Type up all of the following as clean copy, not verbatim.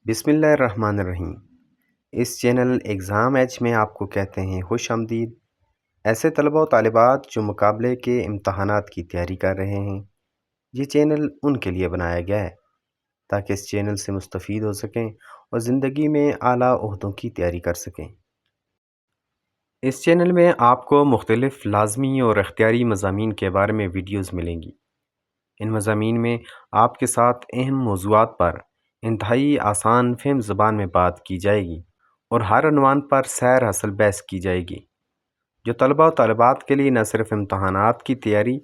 بسم اللہ الرحمن الرحیم۔ اس چینل ایگزام ایج میں آپ کو کہتے ہیں خوش آمدید۔ ایسے طلباء و طالبات جو مقابلے کے امتحانات کی تیاری کر رہے ہیں، یہ چینل ان کے لیے بنایا گیا ہے تاکہ اس چینل سے مستفید ہو سکیں اور زندگی میں اعلیٰ عہدوں کی تیاری کر سکیں۔ اس چینل میں آپ کو مختلف لازمی اور اختیاری مضامین کے بارے میں ویڈیوز ملیں گی۔ ان مضامین میں آپ کے ساتھ اہم موضوعات پر انتہائی آسان فہم زبان میں بات کی جائے گی اور ہر عنوان پر سیر حاصل بحث کی جائے گی، جو طلباء و طالبات کے لیے نہ صرف امتحانات کی تیاری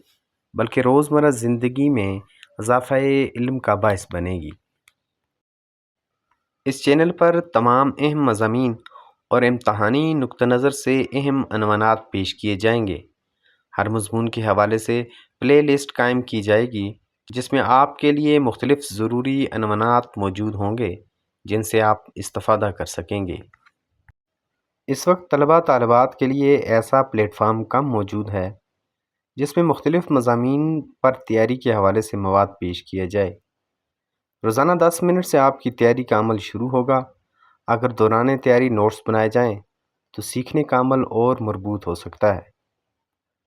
بلکہ روزمرہ زندگی میں اضافہ علم کا باعث بنے گی۔ اس چینل پر تمام اہم مضامین اور امتحانی نقطہ نظر سے اہم عنوانات پیش کیے جائیں گے۔ ہر مضمون کے حوالے سے پلے لسٹ قائم کی جائے گی جس میں آپ کے لیے مختلف ضروری عنوانات موجود ہوں گے جن سے آپ استفادہ کر سکیں گے۔ اس وقت طلباء طالبات کے لیے ایسا پلیٹ فارم کم موجود ہے جس میں مختلف مضامین پر تیاری کے حوالے سے مواد پیش کیا جائے۔ روزانہ 10 منٹ سے آپ کی تیاری کا عمل شروع ہوگا۔ اگر دوران تیاری نوٹس بنائے جائیں تو سیکھنے کا عمل اور مربوط ہو سکتا ہے۔